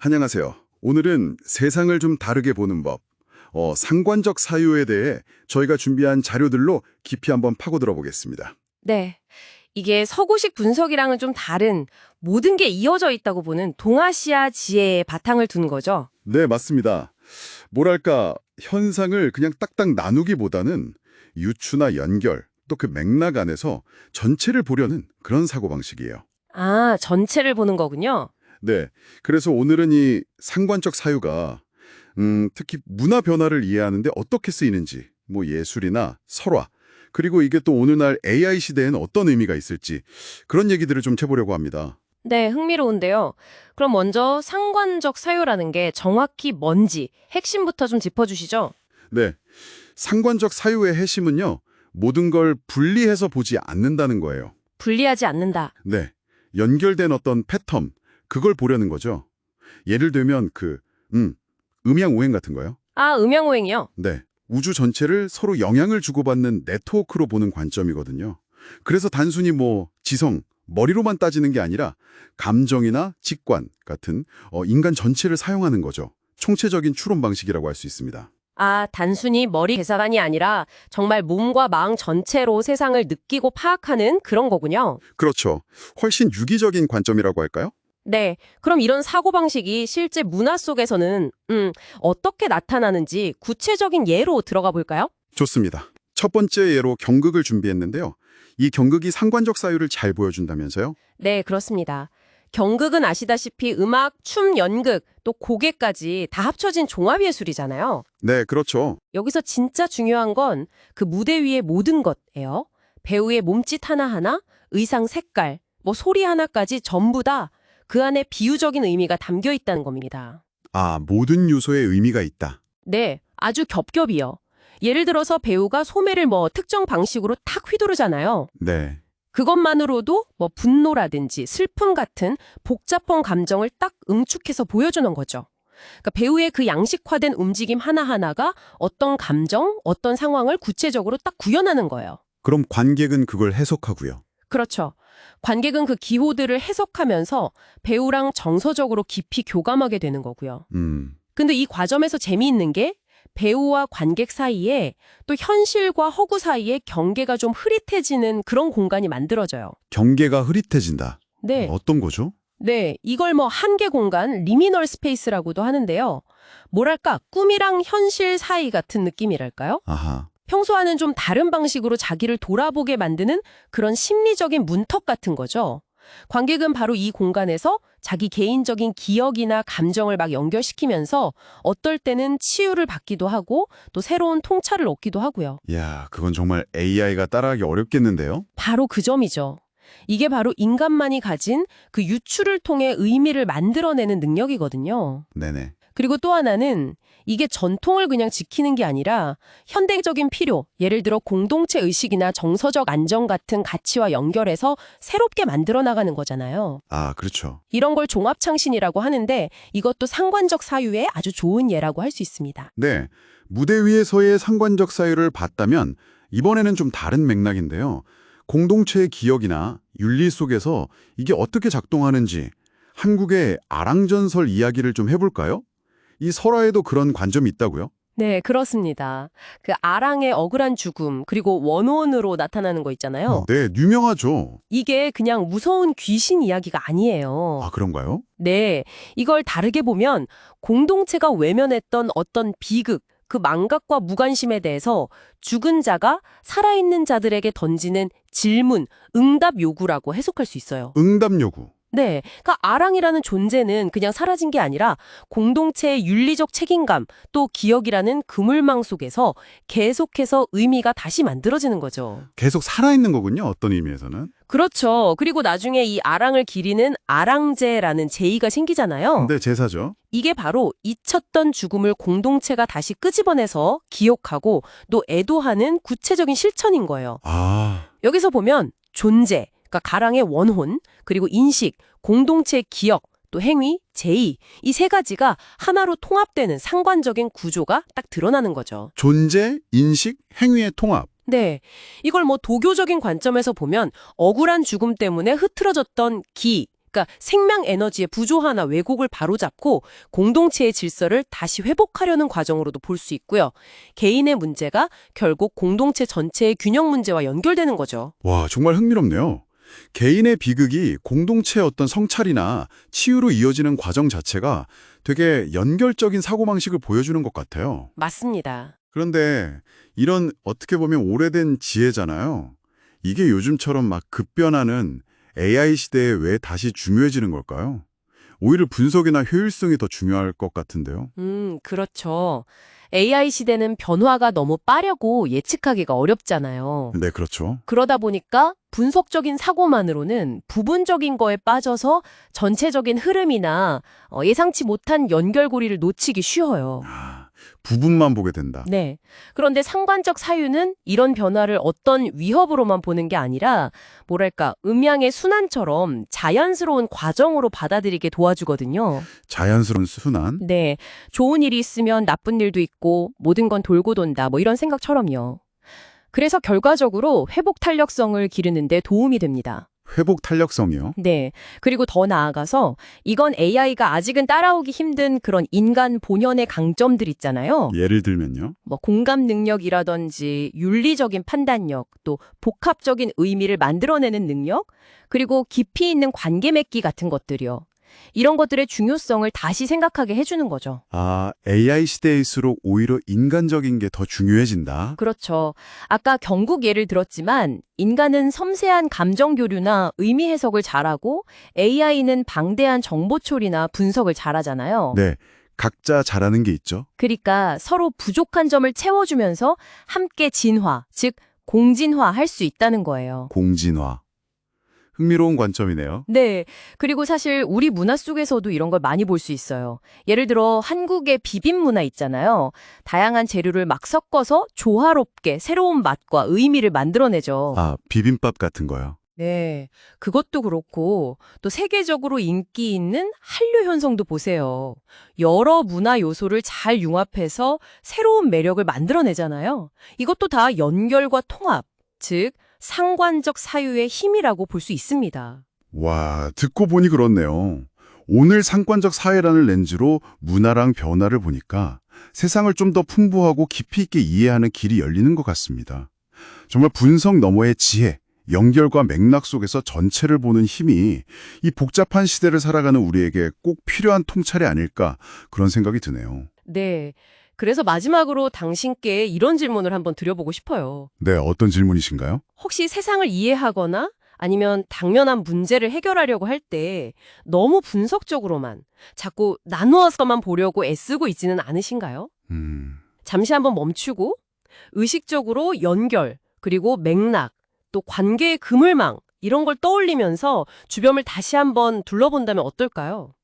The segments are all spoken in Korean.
안녕하세요. 오늘은 세상을 좀 다르게 보는 법, 상관적 사유에 대해 저희가 준비한 자료들로 깊이 한번 파고들어 보겠습니다. 네. 이게 서구식 분석이랑은 좀 다른 모든 게 이어져 있다고 보는 동아시아 지혜의 바탕을 둔 거죠. 네, 맞습니다. 뭐랄까, 현상을 그냥 딱딱 나누기보다는 유추나 연결, 또 그 맥락 안에서 전체를 보려는 그런 사고방식이에요. 아, 전체를 보는 거군요. 네, 그래서 오늘은 이 상관적 사유가 특히 문화 변화를 이해하는데 어떻게 쓰이는지, 뭐 예술이나 설화, 그리고 이게 또 오늘날 AI 시대에는 어떤 의미가 있을지 그런 얘기들을 좀 해보려고 합니다. 네, 흥미로운데요. 그럼 먼저 상관적 사유라는 게 정확히 뭔지 핵심부터 좀 짚어주시죠. 네, 상관적 사유의 핵심은요, 모든 걸 분리해서 보지 않는다는 거예요. 분리하지 않는다. 네, 연결된 어떤 패턴, 그걸 보려는 거죠. 예를 들면 음양오행 같은 거요. 아, 음양오행이요? 네, 우주 전체를 서로 영향을 주고받는 네트워크로 보는 관점이거든요. 그래서 단순히 지성, 머리로만 따지는 게 아니라 감정이나 직관 같은 인간 전체를 사용하는 거죠. 총체적인 추론 방식이라고 할 수 있습니다. 아, 단순히 머리 계산이 아니라 정말 몸과 마음 전체로 세상을 느끼고 파악하는 그런 거군요. 그렇죠. 훨씬 유기적인 관점이라고 할까요? 네, 그럼 이런 사고방식이 실제 문화 속에서는 어떻게 나타나는지 구체적인 예로 들어가 볼까요? 좋습니다. 첫 번째 예로 경극을 준비했는데요. 이 경극이 상관적 사유를 잘 보여준다면서요? 네, 그렇습니다. 경극은 아시다시피 음악, 춤, 연극, 또 고개까지 다 합쳐진 종합예술이잖아요. 네, 그렇죠. 여기서 진짜 중요한 건 그 무대 위의 모든 것예요. 배우의 몸짓 하나하나, 의상 색깔, 소리 하나까지 전부 다 그 안에 비유적인 의미가 담겨 있다는 겁니다. 아, 모든 요소에 의미가 있다. 네, 아주 겹겹이요. 예를 들어서 배우가 소매를 특정 방식으로 탁 휘두르잖아요. 네. 그것만으로도 분노라든지 슬픔 같은 복잡한 감정을 딱 응축해서 보여주는 거죠. 그러니까 배우의 그 양식화된 움직임 하나하나가 어떤 감정, 어떤 상황을 구체적으로 딱 구현하는 거예요. 그럼 관객은 그걸 해석하고요. 그렇죠. 관객은 그 기호들을 해석하면서 배우랑 정서적으로 깊이 교감하게 되는 거고요. 근데 이 과정에서 재미있는 게 배우와 관객 사이에 또 현실과 허구 사이에 경계가 좀 흐릿해지는 그런 공간이 만들어져요. 경계가 흐릿해진다. 네. 어떤 거죠? 네, 이걸 한계 공간, 리미널 스페이스라고도 하는데요. 뭐랄까, 꿈이랑 현실 사이 같은 느낌이랄까요? 아하. 평소와는 좀 다른 방식으로 자기를 돌아보게 만드는 그런 심리적인 문턱 같은 거죠. 관객은 바로 이 공간에서 자기 개인적인 기억이나 감정을 막 연결시키면서 어떨 때는 치유를 받기도 하고 또 새로운 통찰을 얻기도 하고요. 야, 그건 정말 AI가 따라하기 어렵겠는데요? 바로 그 점이죠. 이게 바로 인간만이 가진 그 유추를 통해 의미를 만들어내는 능력이거든요. 네네. 그리고 또 하나는 이게 전통을 그냥 지키는 게 아니라 현대적인 필요, 예를 들어 공동체 의식이나 정서적 안정 같은 가치와 연결해서 새롭게 만들어 나가는 거잖아요. 아, 그렇죠. 이런 걸 종합창신이라고 하는데 이것도 상관적 사유의 아주 좋은 예라고 할 수 있습니다. 네. 무대 위에서의 상관적 사유를 봤다면 이번에는 좀 다른 맥락인데요. 공동체의 기억이나 윤리 속에서 이게 어떻게 작동하는지 한국의 아랑전설 이야기를 좀 해볼까요? 이 설화에도 그런 관점이 있다고요? 네, 그렇습니다. 그 아랑의 억울한 죽음, 그리고 원혼으로 나타나는 거 있잖아요. 네, 유명하죠. 이게 그냥 무서운 귀신 이야기가 아니에요. 아, 그런가요? 네, 이걸 다르게 보면 공동체가 외면했던 어떤 비극, 그 망각과 무관심에 대해서 죽은 자가 살아있는 자들에게 던지는 질문, 응답 요구라고 해석할 수 있어요. 응답 요구. 네, 그러니까 아랑이라는 존재는 그냥 사라진 게 아니라 공동체의 윤리적 책임감, 또 기억이라는 그물망 속에서 계속해서 의미가 다시 만들어지는 거죠. 계속 살아있는 거군요, 어떤 의미에서는. 그렇죠. 그리고 나중에 이 아랑을 기리는 아랑제라는 제의가 생기잖아요. 네, 제사죠. 이게 바로 잊혔던 죽음을 공동체가 다시 끄집어내서 기억하고 또 애도하는 구체적인 실천인 거예요. 아, 여기서 보면 존재, 그러니까 가랑의 원혼, 그리고 인식, 공동체의 기억, 또 행위, 제의, 이 세 가지가 하나로 통합되는 상관적인 구조가 딱 드러나는 거죠. 존재, 인식, 행위의 통합. 네, 이걸 도교적인 관점에서 보면 억울한 죽음 때문에 흐트러졌던 기, 그러니까 생명 에너지의 부조화나 왜곡을 바로잡고 공동체의 질서를 다시 회복하려는 과정으로도 볼 수 있고요. 개인의 문제가 결국 공동체 전체의 균형 문제와 연결되는 거죠. 와, 정말 흥미롭네요. 개인의 비극이 공동체의 어떤 성찰이나 치유로 이어지는 과정 자체가 되게 연결적인 사고방식을 보여주는 것 같아요. 맞습니다. 그런데 이런 어떻게 보면 오래된 지혜잖아요. 이게 요즘처럼 막 급변하는 AI 시대에 왜 다시 중요해지는 걸까요? 오히려 분석이나 효율성이 더 중요할 것 같은데요. 그렇죠. AI 시대는 변화가 너무 빠르고 예측하기가 어렵잖아요. 네, 그렇죠. 그러다 보니까 분석적인 사고만으로는 부분적인 거에 빠져서 전체적인 흐름이나 예상치 못한 연결고리를 놓치기 쉬워요. 부분만 보게 된다. 네. 그런데 상관적 사유는 이런 변화를 어떤 위협으로만 보는 게 아니라 뭐랄까 음양의 순환처럼 자연스러운 과정으로 받아들이게 도와주거든요. 자연스러운 순환? 네. 좋은 일이 있으면 나쁜 일도 있고 모든 건 돌고 돈다 뭐 이런 생각처럼요. 그래서 결과적으로 회복 탄력성을 기르는 데 도움이 됩니다. 회복 탄력성이요? 네. 그리고 더 나아가서 이건 AI가 아직은 따라오기 힘든 그런 인간 본연의 강점들 있잖아요. 예를 들면요. 뭐 공감 능력이라든지 윤리적인 판단력, 또 복합적인 의미를 만들어내는 능력, 그리고 깊이 있는 관계 맺기 같은 것들이요. 이런 것들의 중요성을 다시 생각하게 해주는 거죠. AI 시대일수록 오히려 인간적인 게 더 중요해진다. 그렇죠. 아까 경국 예를 들었지만 인간은 섬세한 감정 교류나 의미 해석을 잘하고 AI는 방대한 정보 처리나 분석을 잘하잖아요. 네, 각자 잘하는 게 있죠. 그러니까 서로 부족한 점을 채워주면서 함께 진화, 즉 공진화할 수 있다는 거예요. 공진화. 흥미로운 관점이네요. 네. 그리고 사실 우리 문화 속에서도 이런 걸 많이 볼 수 있어요. 예를 들어 한국의 비빔 문화 있잖아요. 다양한 재료를 막 섞어서 조화롭게 새로운 맛과 의미를 만들어내죠. 비빔밥 같은 거요. 네. 그것도 그렇고 또 세계적으로 인기 있는 한류 현성도 보세요. 여러 문화 요소를 잘 융합해서 새로운 매력을 만들어내잖아요. 이것도 다 연결과 통합, 즉 상관적 사유의 힘이라고 볼 수 있습니다. 와, 듣고 보니 그렇네요. 오늘 상관적 사회라는 렌즈로 문화랑 변화를 보니까 세상을 좀 더 풍부하고 깊이 있게 이해하는 길이 열리는 것 같습니다. 정말 분석 너머의 지혜, 연결과 맥락 속에서 전체를 보는 힘이 이 복잡한 시대를 살아가는 우리에게 꼭 필요한 통찰이 아닐까 그런 생각이 드네요. 네. 그래서 마지막으로 당신께 이런 질문을 한번 드려보고 싶어요. 네, 어떤 질문이신가요? 혹시 세상을 이해하거나 아니면 당면한 문제를 해결하려고 할 때 너무 분석적으로만 자꾸 나누어서만 보려고 애쓰고 있지는 않으신가요? 잠시 한번 멈추고 의식적으로 연결, 그리고 맥락, 또 관계의 그물망 이런 걸 떠올리면서 주변을 다시 한번 둘러본다면 어떨까요?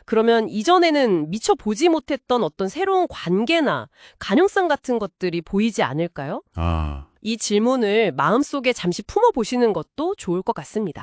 그러면 이전에는 미처 보지 못했던 어떤 새로운 관계나 가능성 같은 것들이 보이지 않을까요? 이 질문을 마음속에 잠시 품어보시는 것도 좋을 것 같습니다.